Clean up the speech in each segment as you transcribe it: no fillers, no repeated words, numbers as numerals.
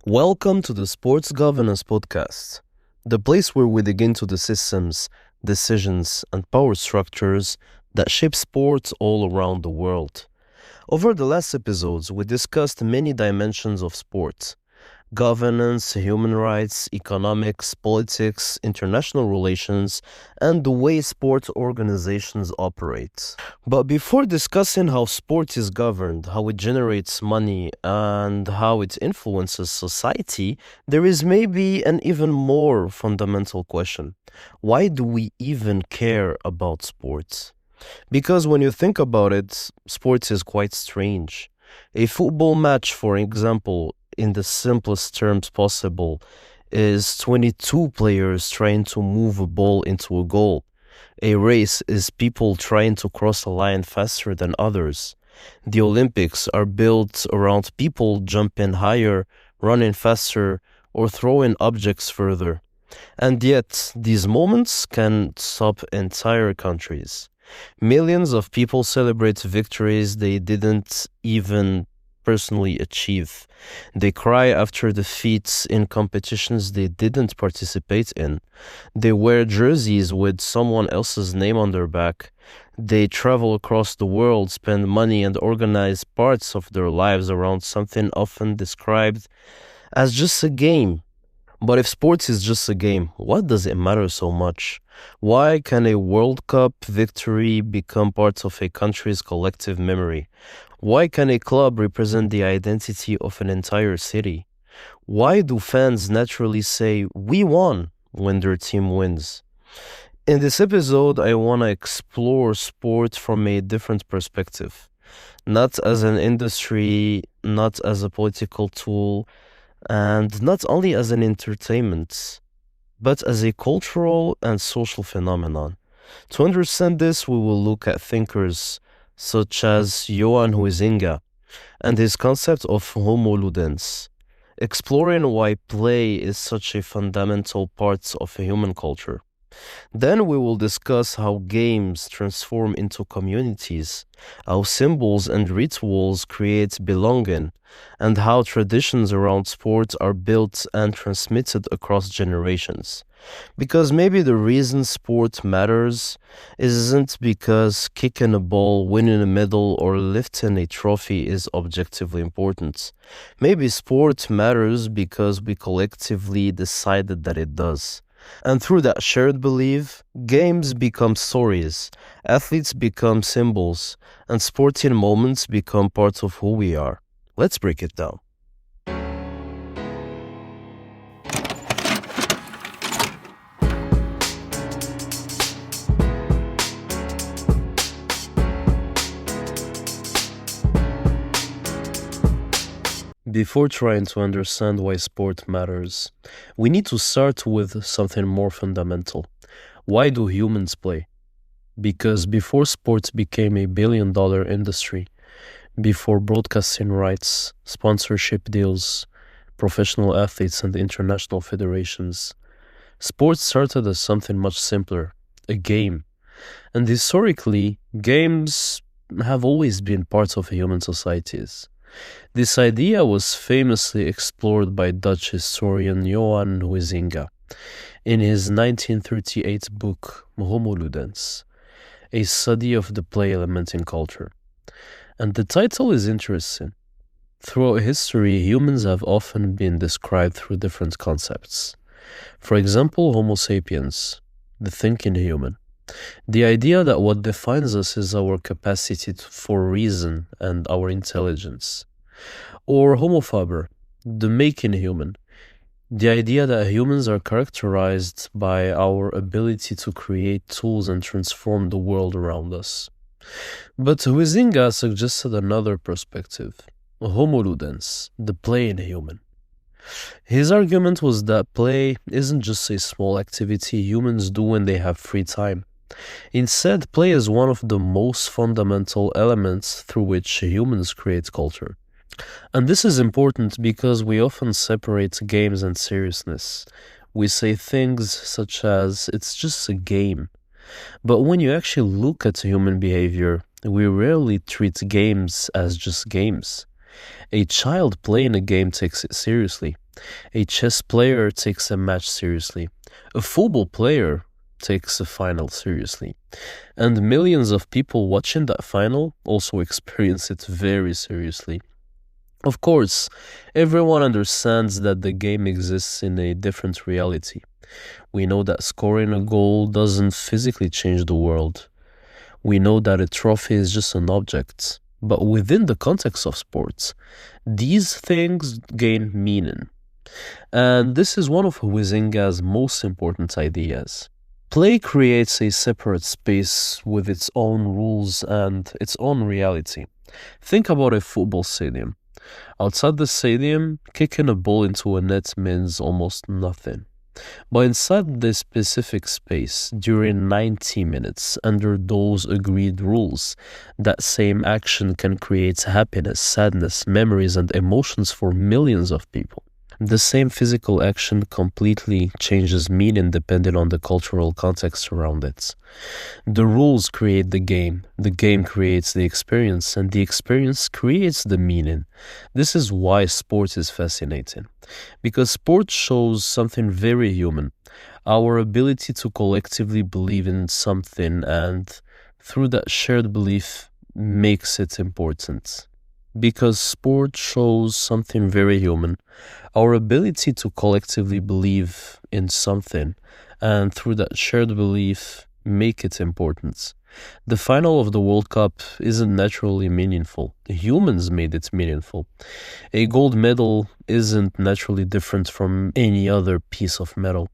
Welcome to the Sports Governance Podcast, the place where we dig into the systems, decisions, and power structures that shape sports all around the world. Over the last episodes, we discussed many dimensions of sport: governance, human rights, economics, politics, international relations, and the way sport organizations operate. But before discussing how sport is governed, how it generates money, and how it influences society, there is maybe an even more fundamental question. Why do we even care about sports? Because when you think about it, sports is quite strange. A football match, for example, in the simplest terms possible, is 22 players trying to move a ball into a goal. A race is people trying to cross a line faster than others. The Olympics are built around people jumping higher, running faster, or throwing objects further. And yet, these moments can stop entire countries. Millions of people celebrate victories they didn't even personally achieve. They cry after defeats in competitions they didn't participate in. They wear jerseys with someone else's name on their back. They travel across the world, spend money, and organize parts of their lives around something often described as just a game. But if sports is just a game, what does it matter so much? Why can a World Cup victory become part of a country's collective memory? Why can a club represent the identity of an entire city? Why do fans naturally say, "We won," when their team wins? In this episode, I want to explore sport from a different perspective. Not as an industry, not as a political tool, and not only as an entertainment, but as a cultural and social phenomenon. To understand this, we will look at thinkers such as Johan Huizinga and his concept of Homo Ludens, exploring why play is such a fundamental part of a human culture. Then we will discuss how games transform into communities, how symbols and rituals create belonging, and how traditions around sports are built and transmitted across generations. Because maybe the reason sport matters isn't because kicking a ball, winning a medal, or lifting a trophy is objectively important. Maybe sport matters because we collectively decided that it does. And through that shared belief, games become stories, athletes become symbols, and sporting moments become part of who we are. Let's break it down. Before trying to understand why sport matters, we need to start with something more fundamental. Why do humans play? Because before sports became a billion-dollar industry, before broadcasting rights, sponsorship deals, professional athletes, and international federations, sports started as something much simpler, a game. And historically, games have always been parts of human societies. This idea was famously explored by Dutch historian Johan Huizinga in his 1938 book Homo Ludens, a study of the play element in culture. And the title is interesting. Throughout history, humans have often been described through different concepts. For example, Homo sapiens, the thinking human. The idea that what defines us is our capacity for reason and our intelligence. Or Homo faber, the making human. The idea that humans are characterized by our ability to create tools and transform the world around us. But Huizinga suggested another perspective, Homo Ludens, the playing human. His argument was that play isn't just a small activity humans do when they have free time. Instead, play is one of the most fundamental elements through which humans create culture. And this is important because we often separate games and seriousness. We say things such as, it's just a game. But when you actually look at human behavior, we rarely treat games as just games. A child playing a game takes it seriously. A chess player takes a match seriously. A football player takes a final seriously. And millions of people watching that final also experience it very seriously. Of course, everyone understands that the game exists in a different reality. We know that scoring a goal doesn't physically change the world. We know that a trophy is just an object. But within the context of sports, these things gain meaning. And this is one of Huizinga's most important ideas. Play creates a separate space with its own rules and its own reality. Think about a football stadium. Outside the stadium, kicking a ball into a net means almost nothing. But inside this specific space, during 90 minutes, under those agreed rules, that same action can create happiness, sadness, memories, and emotions for millions of people. The same physical action completely changes meaning depending on the cultural context around it. The rules create the game creates the experience, and the experience creates the meaning. This is why sport is fascinating. Because sport shows something very human, our ability to collectively believe in something, and through that shared belief, makes it important. Because sport shows something very human, our ability to collectively believe in something, and through that shared belief, make it important. The final of the World Cup isn't naturally meaningful. The humans made it meaningful. A gold medal isn't naturally different from any other piece of metal.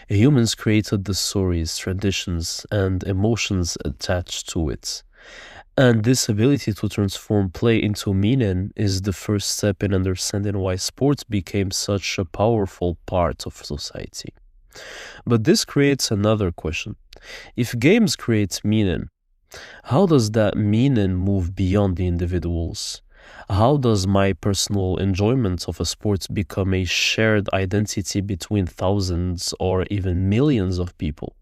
Humans created the stories, traditions, and emotions attached to it. And this ability to transform play into meaning is the first step in understanding why sports became such a powerful part of society. But this creates another question. If games create meaning, how does that meaning move beyond the individuals? How does my personal enjoyment of a sport become a shared identity between thousands or even millions of people?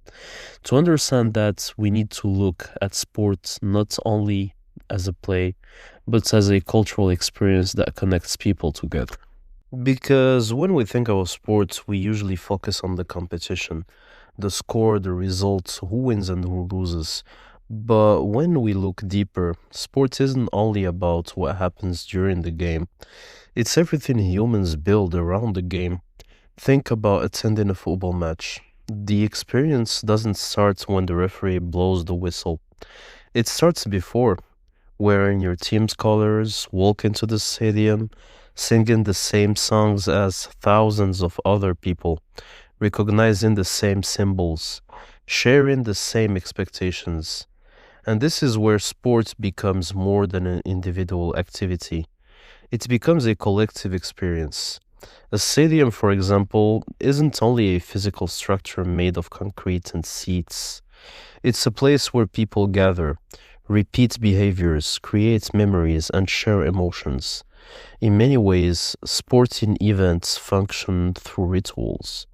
To understand that, we need to look at sports not only as a play, but as a cultural experience that connects people together. Because when we think about sports, we usually focus on the competition, the score, the results, who wins and who loses. But when we look deeper, sports isn't only about what happens during the game, it's everything humans build around the game. Think about attending a football match. The experience doesn't start when the referee blows the whistle. It starts before, wearing your team's colors, walk into the stadium, singing the same songs as thousands of other people, recognizing the same symbols, sharing the same expectations. And this is where sports becomes more than an individual activity. It becomes a collective experience. A stadium, for example, isn't only a physical structure made of concrete and seats. It's a place where people gather, repeat behaviors, create memories, and share emotions. In many ways, sporting events function through rituals.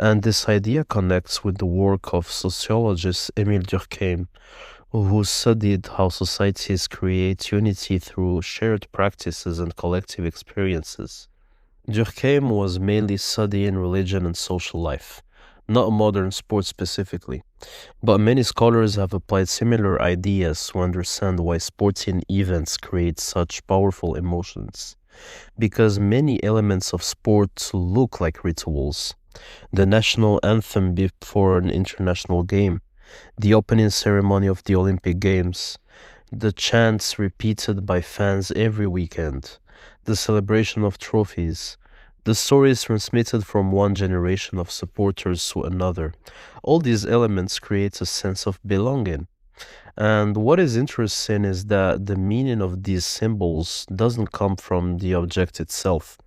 And this idea connects with the work of sociologist Emile Durkheim, who studied how societies create unity through shared practices and collective experiences. Durkheim was mainly studying religion and social life, not modern sports specifically, but many scholars have applied similar ideas to understand why sporting events create such powerful emotions. Because many elements of sport look like rituals. The national anthem before an international game, the opening ceremony of the Olympic Games, the chants repeated by fans every weekend, the celebration of trophies, the stories transmitted from one generation of supporters to another. All these elements create a sense of belonging. And what is interesting is that the meaning of these symbols doesn't come from the object itself.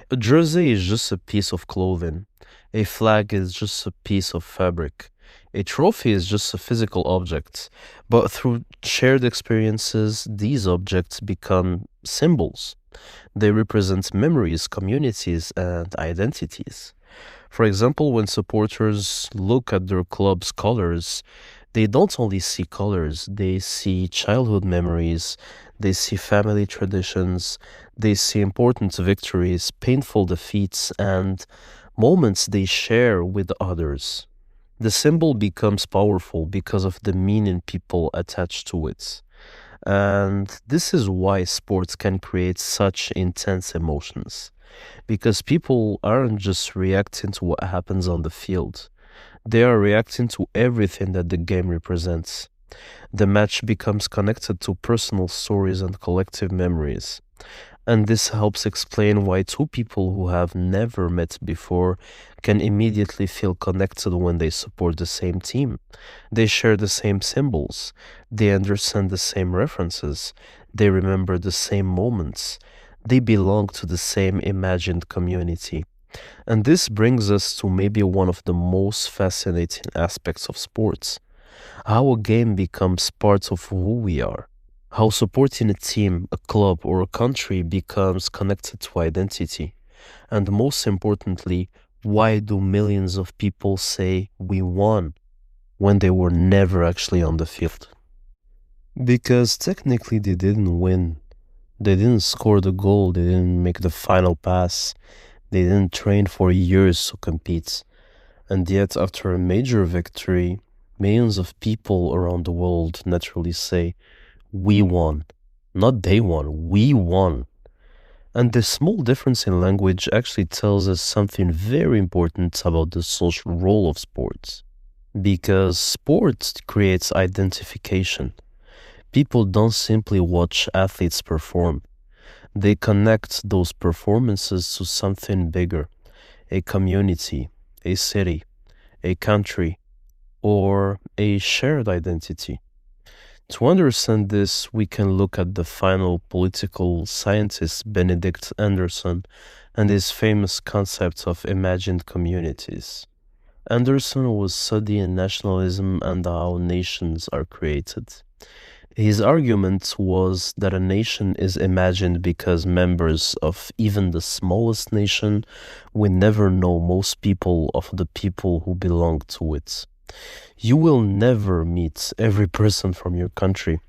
A jersey is just a piece of clothing. A flag is just a piece of fabric. A trophy is just a physical object. But through shared experiences, these objects become symbols. They represent memories, communities, and identities. For example, when supporters look at their club's colors, they don't only see colors, they see childhood memories, They see family traditions, they see important victories, painful defeats, and moments they share with others. The symbol becomes powerful because of the meaning people attach to it. And this is why sports can create such intense emotions. Because people aren't just reacting to what happens on the field, they are reacting to everything that the game represents. The match becomes connected to personal stories and collective memories. And this helps explain why two people who have never met before can immediately feel connected when they support the same team. They share the same symbols, they understand the same references, they remember the same moments, they belong to the same imagined community. And this brings us to maybe one of the most fascinating aspects of sports: how a game becomes part of who we are. How supporting a team, a club, or a country becomes connected to identity. And most importantly, why do millions of people say we won when they were never actually on the field? Because technically they didn't win. They didn't score the goal, they didn't make the final pass, they didn't train for years to compete. And yet, after a major victory, millions of people around the world naturally say, we won. Not they won, we won. And this small difference in language actually tells us something very important about the social role of sports. Because sports creates identification. People don't simply watch athletes perform, they connect those performances to something bigger: a community, a city, a country, or a shared identity. To understand this, we can look at the final political scientist Benedict Anderson and his famous concept of imagined communities. Anderson was studying nationalism and how nations are created. His argument was that a nation is imagined because members of even the smallest nation will never know most people of the people who belong to it. You will never meet every person from your country.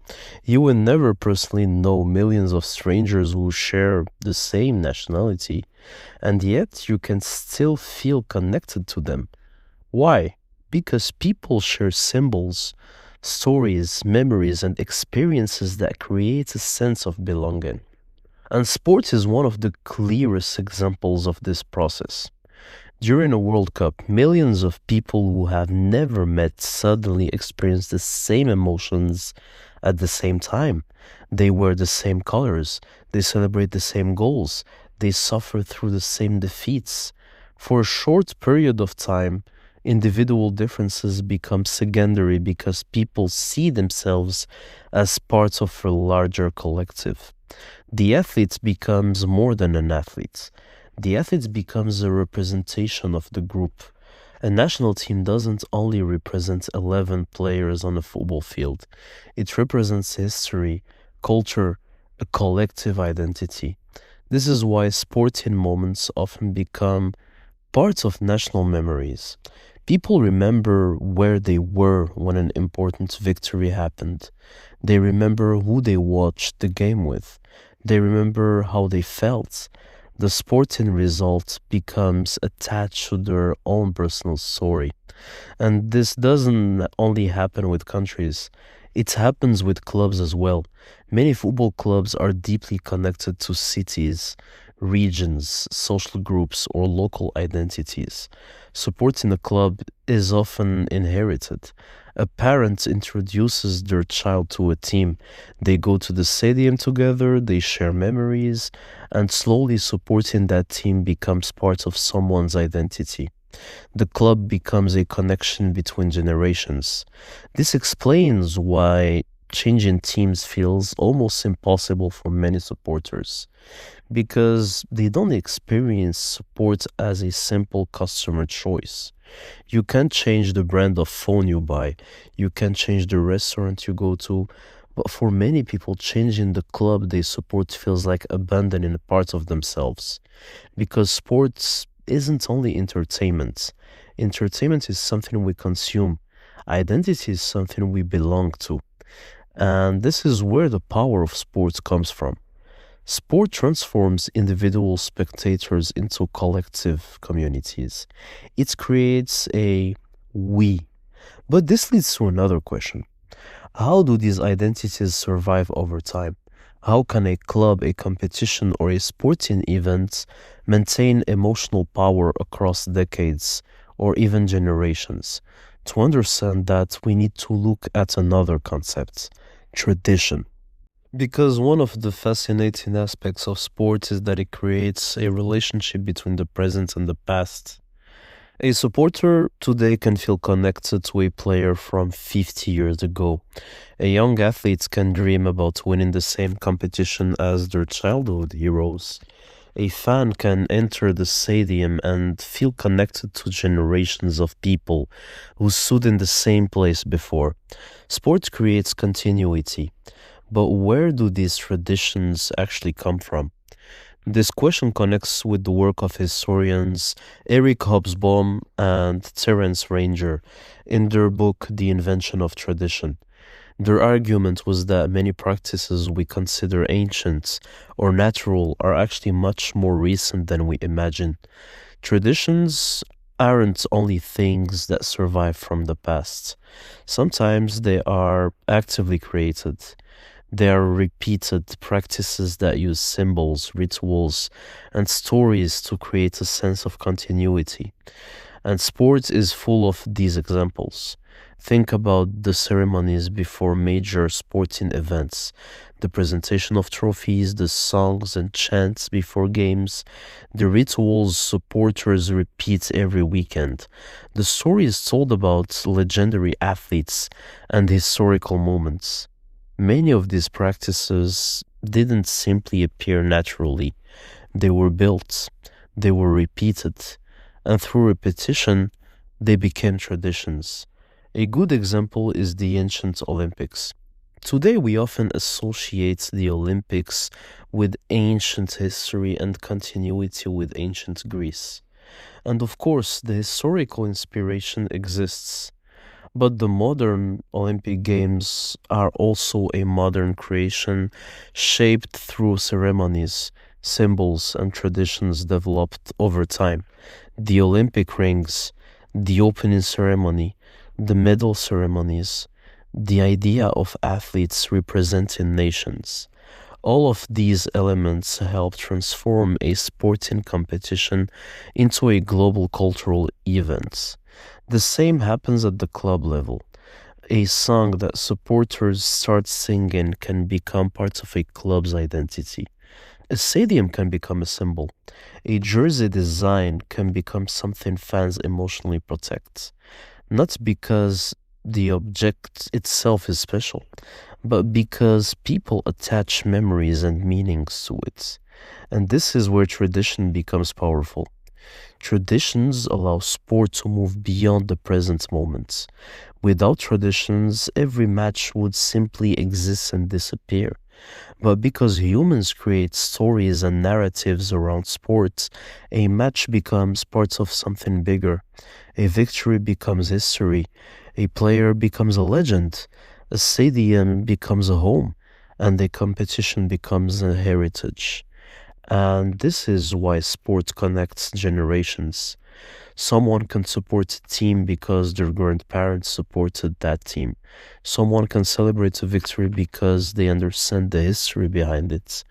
You will never personally know millions of strangers who share the same nationality, and yet you can still feel connected to them. Why? Because people share symbols, stories, memories, and experiences that create a sense of belonging. And sport is one of the clearest examples of this process. During a World Cup, millions of people who have never met suddenly experience the same emotions at the same time. They wear the same colors, they celebrate the same goals, they suffer through the same defeats. For a short period of time, individual differences become secondary because people see themselves as parts of a larger collective. The athlete becomes more than an athlete. The athlete becomes a representation of the group. A national team doesn't only represent 11 players on a football field, it represents history, culture, a collective identity. This is why sporting moments often become parts of national memories. People remember where they were when an important victory happened. They remember who they watched the game with. They remember how they felt. The sporting result becomes attached to their own personal story. And this doesn't only happen with countries, it happens with clubs as well. Many football clubs are deeply connected to cities, regions, social groups, or local identities. Supporting a club is often inherited. A parent introduces their child to a team. They go to the stadium together, they share memories, and slowly supporting that team becomes part of someone's identity. The club becomes a connection between generations. This explains why changing teams feels almost impossible for many supporters, because they don't experience support as a simple customer choice. You can't change the brand of phone you buy, you can't change the restaurant you go to, but for many people, changing the club they support feels like abandoning a part of themselves. Because sports isn't only entertainment. Entertainment is something we consume. Identity is something we belong to. And this is where the power of sports comes from. Sport transforms individual spectators into collective communities. It creates a we. But this leads to another question. How do these identities survive over time? How can a club, a competition, or a sporting event maintain emotional power across decades or even generations? To understand that, we need to look at another concept: tradition. Because one of the fascinating aspects of sports is that it creates a relationship between the present and the past. A supporter today can feel connected to a player from 50 years ago. A young athlete can dream about winning the same competition as their childhood heroes. A fan can enter the stadium and feel connected to generations of people who stood in the same place before. Sports creates continuity. But where do these traditions actually come from? This question connects with the work of historians Eric Hobsbawm and Terence Ranger in their book The Invention of Tradition. Their argument was that many practices we consider ancient or natural are actually much more recent than we imagine. Traditions aren't only things that survive from the past. Sometimes they are actively created. They are repeated practices that use symbols, rituals, and stories to create a sense of continuity. And sports is full of these examples. Think about the ceremonies before major sporting events, the presentation of trophies, the songs and chants before games, the rituals supporters repeat every weekend. The stories told about legendary athletes and historical moments. Many of these practices didn't simply appear naturally. They were built, they were repeated, and through repetition, they became traditions. A good example is the ancient Olympics. Today, we often associate the Olympics with ancient history and continuity with ancient Greece. And of course, the historical inspiration exists. But the modern Olympic Games are also a modern creation shaped through ceremonies, symbols, and traditions developed over time. The Olympic rings, the opening ceremony, the medal ceremonies, the idea of athletes representing nations. All of these elements help transform a sporting competition into a global cultural event. The same happens at the club level. A song that supporters start singing can become part of a club's identity. A stadium can become a symbol. A jersey design can become something fans emotionally protect. Not because the object itself is special, but because people attach memories and meanings to it. And this is where tradition becomes powerful. Traditions allow sport to move beyond the present moments. Without traditions, every match would simply exist and disappear. But because humans create stories and narratives around sports, a match becomes part of something bigger. A victory becomes history. A player becomes a legend. A stadium becomes a home. And a competition becomes a heritage. And this is why sport connects generations. Someone can support a team because their grandparents supported that team. Someone can celebrate a victory because they understand the history behind it.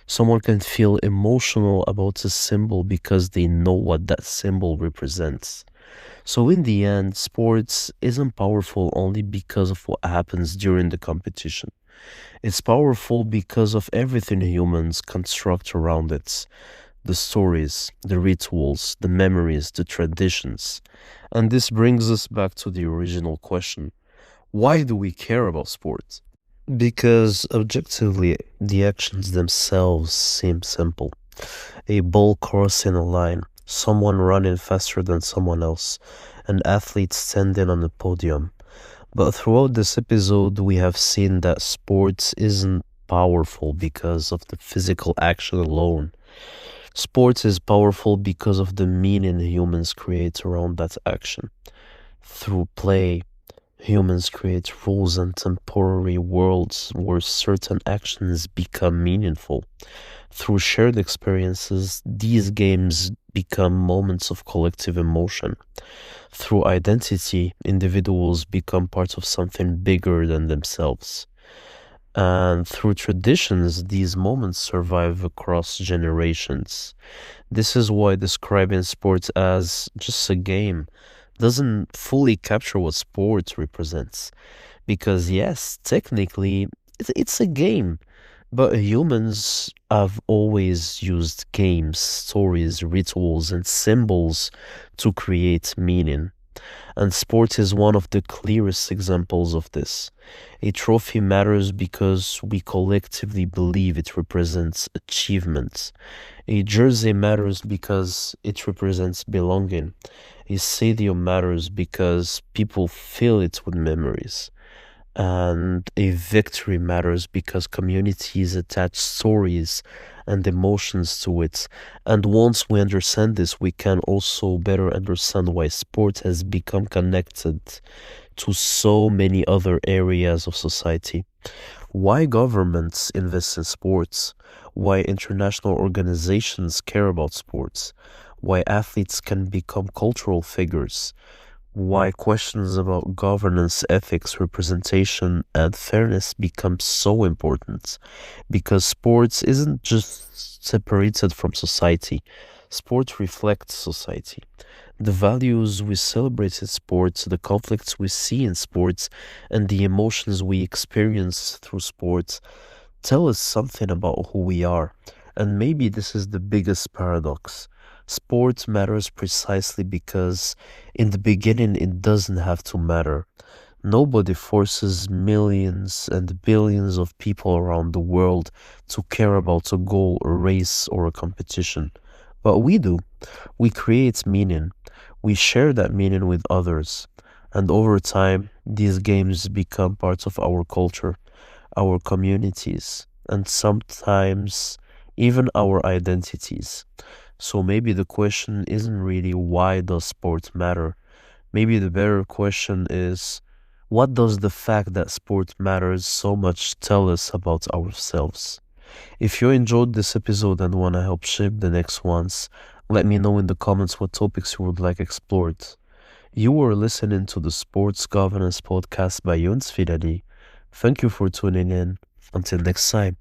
Someone can feel emotional about a symbol because they know what that symbol represents. So, in the end, sports isn't powerful only because of what happens during the competition. It's powerful because of everything humans construct around it: the stories, the rituals, the memories, the traditions. And this brings us back to the original question: why do we care about sports? Because objectively, the actions themselves seem simple. A ball crossing a line, someone running faster than someone else, an athlete standing on a podium. But throughout this episode, we have seen that sports isn't powerful because of the physical action alone. Sports is powerful because of the meaning humans create around that action. Through play, Humans create rules and temporary worlds where certain actions become meaningful. Through shared experiences, these games become moments of collective emotion. Through identity, individuals become part of something bigger than themselves. And through traditions, these moments survive across generations. This is why describing sports as just a game doesn't fully capture what sports represents. Because, yes, technically, it's a game, but humans have always used games, stories, rituals, and symbols to create meaning. And sport is one of the clearest examples of this. A trophy matters because we collectively believe it represents achievement. A jersey matters because it represents belonging. A stadium matters because people fill it with memories. And a victory matters because communities attach stories and emotions to it. And once we understand this, we can also better understand why sport has become connected to so many other areas of society. Why governments invest in sports, why international organizations care about sports, why athletes can become cultural figures, why questions about governance, ethics, representation, and fairness become so important. Because sports isn't just separated from society, sport reflects society. The values we celebrate in sports, the conflicts we see in sports, and the emotions we experience through sports tell us something about who we are. And maybe this is the biggest paradox. Sport matters precisely because in the beginning it doesn't have to matter. Nobody forces millions and billions of people around the world to care about a goal, a race, or a competition. But we do. We create meaning. We share that meaning with others. And over time, these games become part of our culture, our communities, and sometimes even our identities. So maybe the question isn't really why does sport matter? Maybe the better question is what does the fact that sport matters so much tell us about ourselves? If you enjoyed this episode and want to help shape the next ones, let me know in the comments what topics you would like explored. You were listening to the Sports Governance Podcast by Yuns Fidadi. Thank you for tuning in. Until next time.